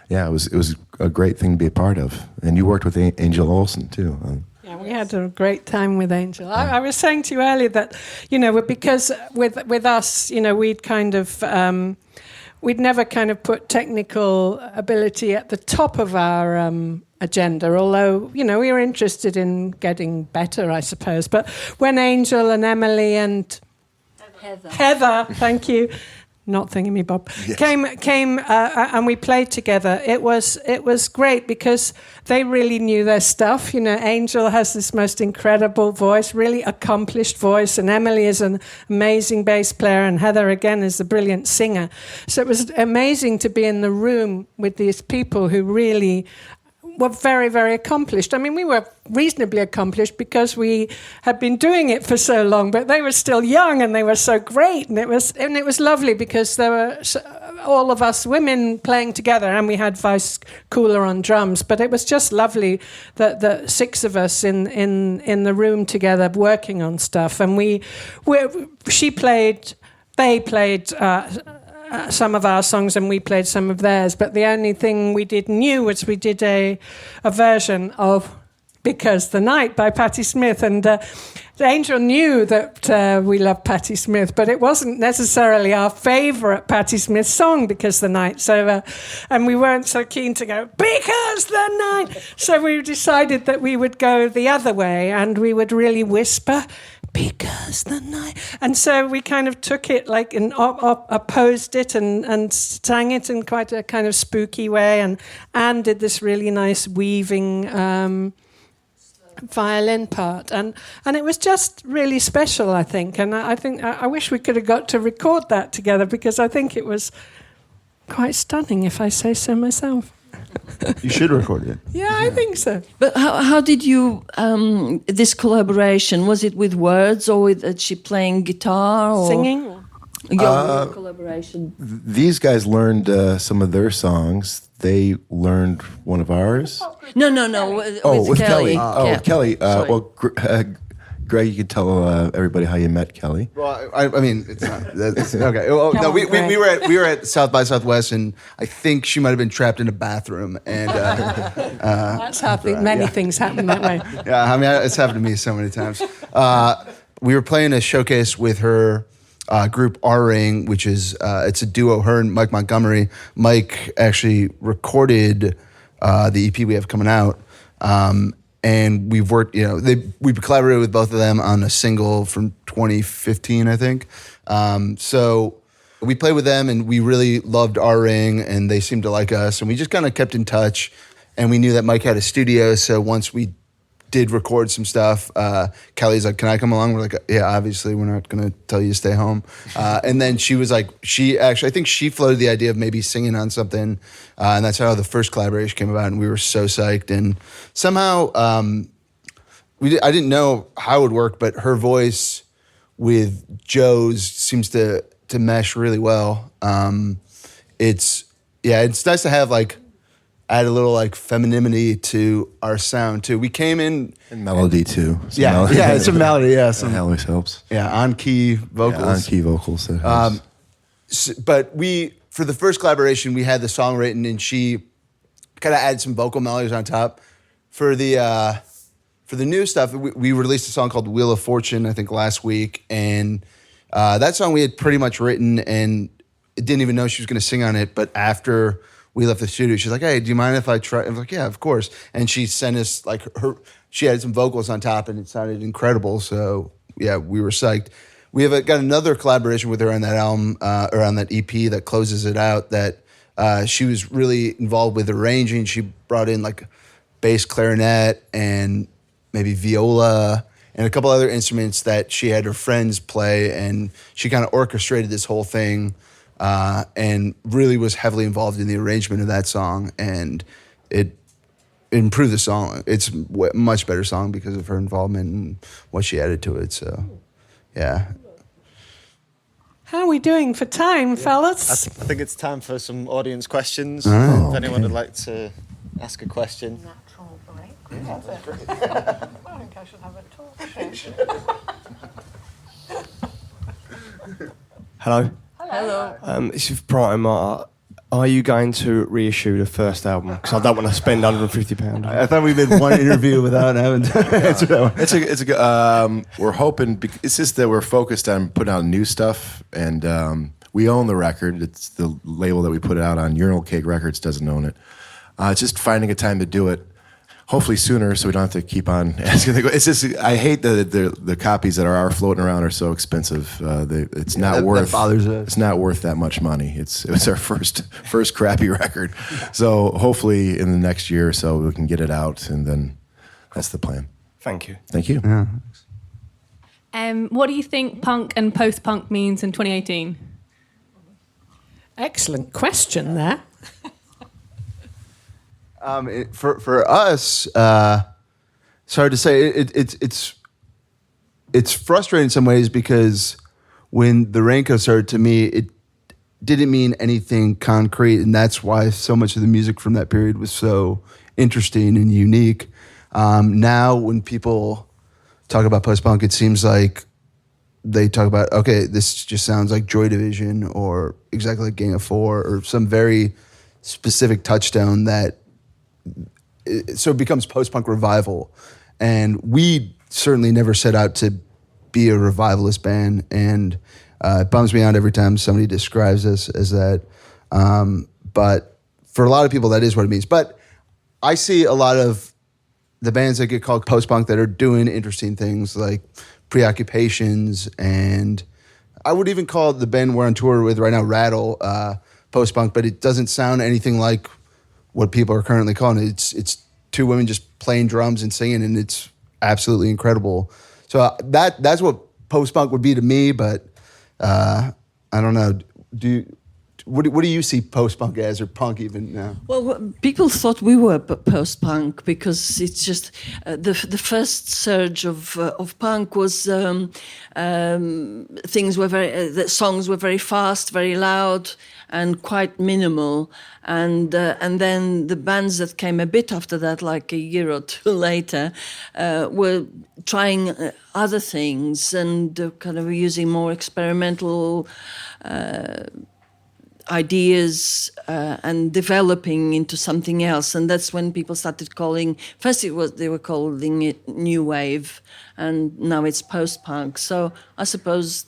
it was a great thing to be a part of. And you worked with Angel Olsen too. Yeah, we had a great time with Angel. I was saying to you earlier that, because with us, we'd kind of we'd never kind of put technical ability at the top of our agenda, although, we were interested in getting better, I suppose. But when Angel and Emily and Heather, thank you, not thingamabob, came and we played together, it was great because they really knew their stuff. Angel has this most incredible voice, really accomplished voice, and Emily is an amazing bass player, and Heather again is a brilliant singer. So it was amazing to be in the room with these people who really were very, very accomplished. I mean, we were reasonably accomplished because we had been doing it for so long, but they were still young and they were so great. And it was lovely because there were all of us women playing together, and we had Vice Cooler on drums. But it was just lovely that the six of us in the room together working on stuff. And they played some of our songs and we played some of theirs, but the only thing we did new was we did a version of Because the Night by Patti Smith, and Angel knew that we loved Patti Smith, but it wasn't necessarily our favourite Patti Smith song, Because the Night, so and we weren't so keen to go Because the Night, so we decided that we would go the other way and we would really whisper Because the Night. And so we kind of took it like and opposed it and sang it in quite a kind of spooky way, and did this really nice weaving violin part, and it was just really special, I think. And I wish we could have got to record that together, because I think it was quite stunning, if I say so myself. You should record it. Yeah, I think so. But how did you, this collaboration, was it with words or with she playing guitar? Or? Singing? Your collaboration. These guys learned some of their songs. They learned one of ours. No. With Kelly. Yeah. Kelly. Sorry. Well, Greg, you could tell everybody how you met Kelly. Well, I mean, it's not. That's, okay. Oh, no, we were at South by Southwest, and I think she might have been trapped in a bathroom. And That's happening. Many things happen that way. yeah, I mean, it's happened to me so many times. We were playing a showcase with her group R-Ring, which is it's a duo. Her and Mike Montgomery. Mike actually recorded the EP we have coming out. And we've worked, we've collaborated with both of them on a single from 2015, I think. So we played with them, and we really loved R-Ring, and they seemed to like us, and we just kind of kept in touch. And we knew that Mike had a studio, so once we did record some stuff, Kelly's like, "Can I come along?" We're like, "Yeah, obviously, we're not going to tell you to stay home." And then she was like, I think she floated the idea of maybe singing on something, and that's how the first collaboration came about. And we were so psyched. And somehow, I didn't know how it would work, but her voice with Joe's seems to mesh really well. It's nice to have add a little femininity to our sound too. We came in And melody, too. it's a melody. Yeah, That always helps. on key vocals. Yeah, on key vocals. That helps. But for the first collaboration, we had the song written, and she kind of added some vocal melodies on top. For the new stuff, we released a song called Wheel of Fortune, I think last week, and that song we had pretty much written, and didn't even know she was going to sing on it. But after we left the studio, she's like, "Hey, do you mind if I try?" I was like, "Yeah, of course." And she sent us she had some vocals on top, and it sounded incredible. So yeah, we were psyched. We have got another collaboration with her on that album, or on that EP that closes it out, that she was really involved with arranging. She brought in bass clarinet and maybe viola and a couple other instruments that she had her friends play, and she kind of orchestrated this whole thing, and really was heavily involved in the arrangement of that song, and it improved the song. It's a much better song because of her involvement and what she added to it. So, yeah. How are we doing for time, fellas? I think it's time for some audience questions. Oh, if anyone would like to ask a question. Natural break. I think I should have a talk show. Hello. Hello. This is Protomartyr. Are you going to reissue the first album? Because I don't want to spend £150. I thought we did one interview without having to answer that one. It's a good. We're hoping. It's just that we're focused on putting out new stuff, and we own the record. It's the label that we put it out on. Urinal Cake Records doesn't own it. It's just finding a time to do it. Hopefully sooner, so we don't have to keep on asking. It's just I hate the copies that are floating around are so expensive. It's not worth. That bothers us. It's not worth that much money. It was our first crappy record. So hopefully in the next year or so we can get it out, and then that's the plan. Thank you. Thank you. Yeah. What do you think punk and post-punk means in 2018? Excellent question there. For us, it's hard to say. It's frustrating in some ways because when the Raincoats started, to me, it didn't mean anything concrete, and that's why so much of the music from that period was so interesting and unique. Now, when people talk about post-punk, it seems like they talk about, okay, this just sounds like Joy Division or exactly like Gang of Four or some very specific touchstone so it becomes post-punk revival. And we certainly never set out to be a revivalist band, and it bums me out every time somebody describes us as that. But for a lot of people, that is what it means. But I see a lot of the bands that get called post-punk that are doing interesting things like Preoccupations, and I would even call the band we're on tour with right now, Rattle, post-punk, but it doesn't sound anything like what people are currently calling it. It's two women just playing drums and singing, and it's absolutely incredible. So that's what post-punk would be to me, but I don't know. What do you see post-punk as, or punk even now? Well, people thought we were post-punk because it's just the first surge of punk was things were the songs were very fast, very loud, and quite minimal. And then the bands that came a bit after that, like a year or two later, were trying other things and kind of using more experimental ideas and developing into something else. And that's when people started calling, first they were calling it new wave, and now it's post-punk. So I suppose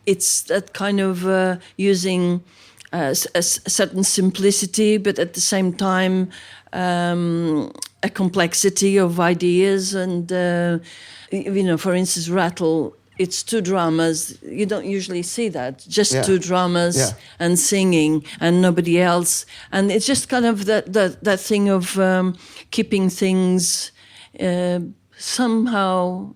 it's that kind of using a certain simplicity, but at the same time a complexity of ideas. And for instance, Rattle, it's two drummers. You don't usually see that. Just two drummers and singing and nobody else. And it's just kind of that thing of keeping things somehow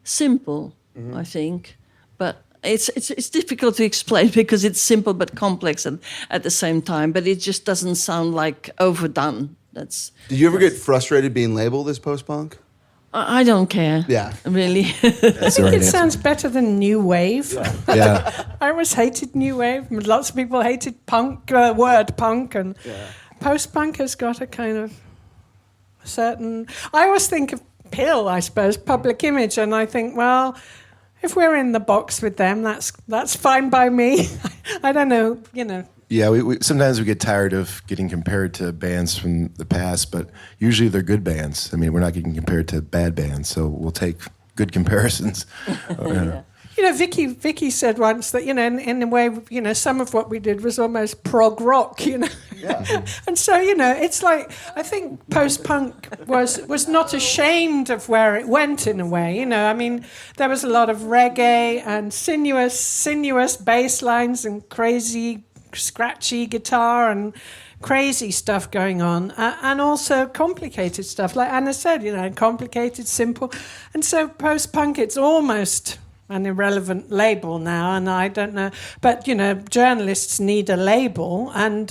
simple, I think. But it's difficult to explain because it's simple but complex at the same time. But it just doesn't sound like overdone. Did you ever get frustrated being labeled as post-punk? I don't care. Yeah. Really. I think it sounds better than new wave. Yeah. I always hated new wave. Lots of people hated punk, word punk, and post-punk has got a kind of certain... I always think of PIL, I suppose, public image, and I think, well, if we're in the box with them, that's fine by me. I don't know, Yeah, we sometimes we get tired of getting compared to bands from the past, but usually they're good bands. I mean, we're not getting compared to bad bands, so we'll take good comparisons. Vicky said once that, in a way, some of what we did was almost prog rock, Yeah. And so, it's like, I think post-punk was not ashamed of where it went in a way, I mean, there was a lot of reggae and sinuous bass lines and crazy scratchy guitar and crazy stuff going on, and also complicated stuff, like Anna said, complicated, simple. And so post-punk, it's almost an irrelevant label now, and I don't know, but journalists need a label, and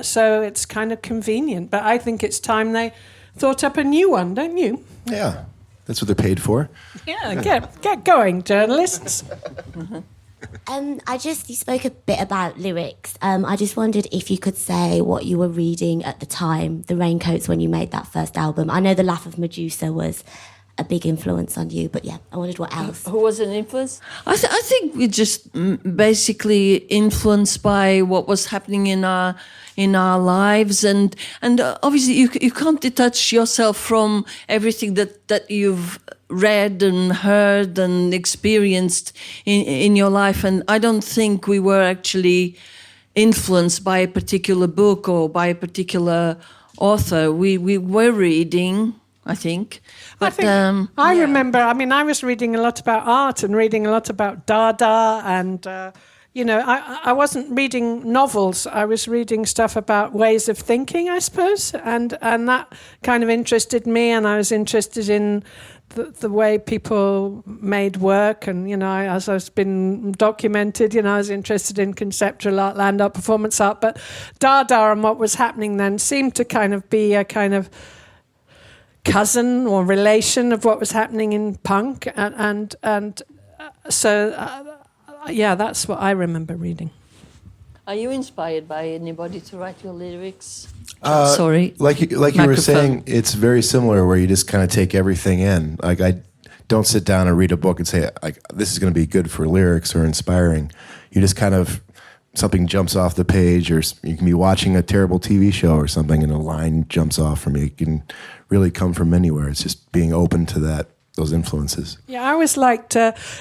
so it's kind of convenient, but I think it's time they thought up a new one, don't you? Yeah, that's what they're paid for. Yeah, get going, journalists. You spoke a bit about lyrics. I just wondered if you could say what you were reading at the time, the Raincoats, when you made that first album. I know The Laugh of Medusa was a big influence on you, but yeah, I wondered what else. Who was an influence? I think we just basically influenced by what was happening in our lives, and obviously you can't detach yourself from everything that you've read and heard and experienced in your life. And I don't think we were actually influenced by a particular book or by a particular author. We were reading, I think. But, I remember, I was reading a lot about art and reading a lot about Dada, and I wasn't reading novels. I was reading stuff about ways of thinking, I suppose, and that kind of interested me, and I was interested in the way people made work, and as I've been documented, I was interested in conceptual art, land art, performance art, but Dada and what was happening then seemed to kind of be a kind of cousin or relation of what was happening in punk, so that's what I remember reading. Are you inspired by anybody to write your lyrics? Sorry. Like you were saying, it's very similar where you just kind of take everything in. Like, I don't sit down and read a book and say, like, this is going to be good for lyrics or inspiring. You just kind of, something jumps off the page, or you can be watching a terrible TV show or something and a line jumps off from you. It can really come from anywhere. It's just being open to those influences. Yeah, I always liked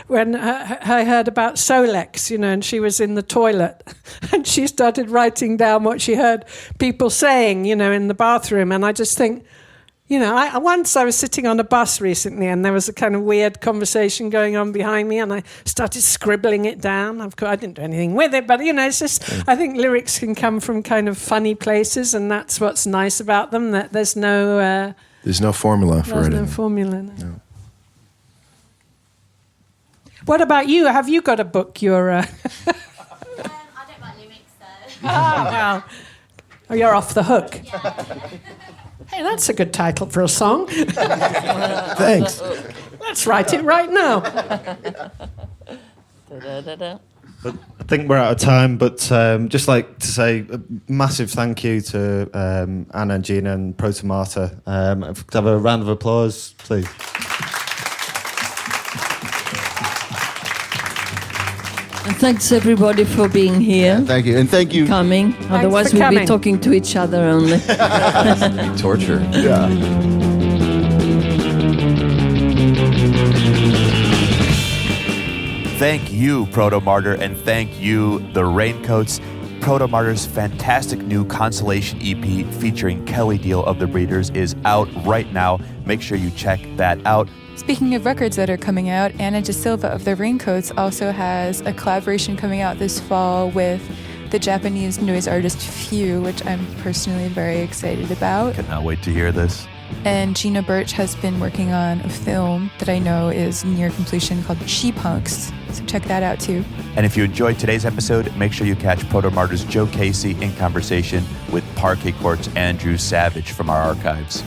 when I heard about Solex, and she was in the toilet and she started writing down what she heard people saying, in the bathroom. And I just think, once I was sitting on a bus recently and there was a kind of weird conversation going on behind me and I started scribbling it down. Of course, I didn't do anything with it, but, it's just, I think lyrics can come from kind of funny places, and that's what's nice about them, that there's no... there's no formula for it. There's no formula, no. What about you? Have you got a book you're... I don't write lyrics, Well, you're off the hook. Hey, that's a good title for a song. Thanks. Let's write it right now. But I think we're out of time, but just like to say a massive thank you to Anna and Gina and Protomartyr. Have a round of applause, please. And thanks everybody for being here. Thank you. And thank you. Coming. Otherwise we'll be talking to each other only. Torture. Yeah. Thank you, Protomartyr, and thank you, the Raincoats. Protomartyr's fantastic new consolation EP featuring Kelly Deal of the Breeders is out right now. Make sure you check that out. Speaking of records that are coming out, Anna De Silva of the Raincoats also has a collaboration coming out this fall with the Japanese noise artist Few, which I'm personally very excited about. Cannot wait to hear this. And Gina Birch has been working on a film that I know is near completion called She Punks, so check that out too. And if you enjoyed today's episode, make sure you catch Protomartyr's Joe Casey in conversation with Parquet Court's Andrew Savage from our archives.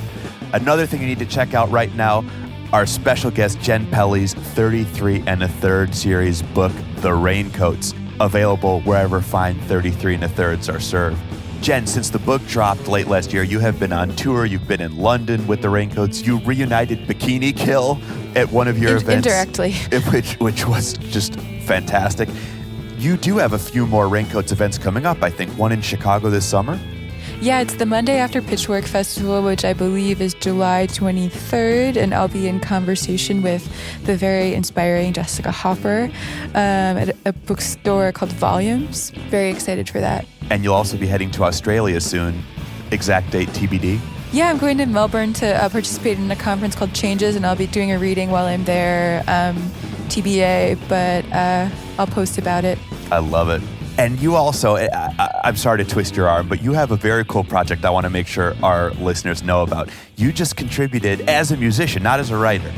Another thing you need to check out right now, our special guest Jen Pelly's 33 1/3 series book, The Raincoats, available wherever fine 33 1/3 are served. Jen, since the book dropped late last year, you have been on tour. You've been in London with the Raincoats. You reunited Bikini Kill at one of your events. Indirectly. Which was just fantastic. You do have a few more Raincoats events coming up, I think. One in Chicago this summer. Yeah, it's the Monday after Pitchfork Festival, which I believe is July 23rd, and I'll be in conversation with the very inspiring Jessica Hopper at a bookstore called Volumes. Very excited for that. And you'll also be heading to Australia soon. Exact date TBD. Yeah, I'm going to Melbourne to participate in a conference called Changes, and I'll be doing a reading while I'm there, TBA, but I'll post about it. I love it. And you also, I'm sorry to twist your arm, but you have a very cool project I want to make sure our listeners know about. You just contributed as a musician, not as a writer.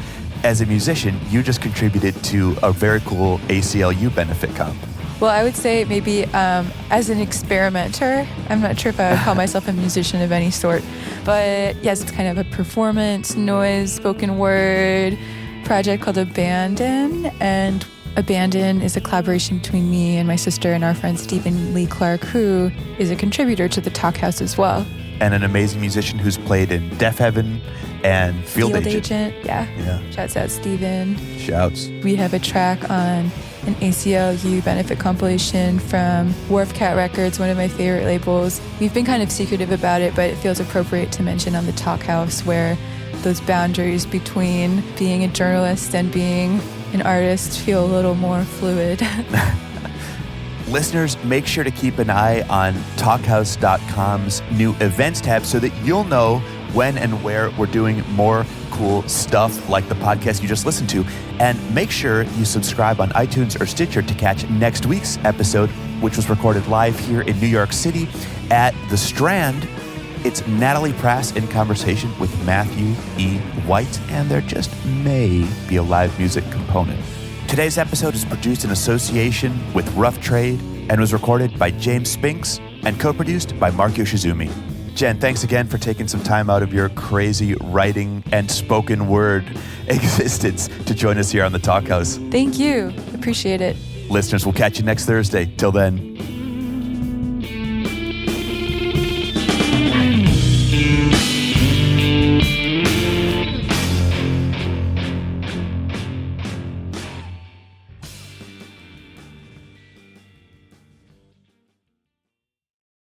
As a musician, you just contributed to a very cool ACLU benefit comp. Well, I would say maybe as an experimenter. I'm not sure if I would call myself a musician of any sort. But yes, it's kind of a performance, noise, spoken word project called Abandon. And Abandon is a collaboration between me and my sister and our friend Stephen Lee Clark, who is a contributor to the Talkhouse as well. And an amazing musician who's played in Deaf Heaven and Field Agent. Yeah. Shouts out Stephen. Shouts. We have a track on an ACLU benefit compilation from Wharf Cat Records, one of my favorite labels. We've been kind of secretive about it, but it feels appropriate to mention on the Talkhouse, where those boundaries between being a journalist and being an artist feel a little more fluid. Listeners, make sure to keep an eye on talkhouse.com's new events tab so that you'll know when and where we're doing more cool stuff like the podcast you just listened to. And make sure you subscribe on iTunes or Stitcher to catch next week's episode, which was recorded live here in New York City at The Strand. It's Natalie Prass in conversation with Matthew E. White, and there just may be a live music component. Today's episode is produced in association with Rough Trade and was recorded by James Spinks and co-produced by Mark Yoshizumi. Jen, thanks again for taking some time out of your crazy writing and spoken word existence to join us here on the Talkhouse. Thank you. Appreciate it. Listeners, we'll catch you next Thursday. Till then.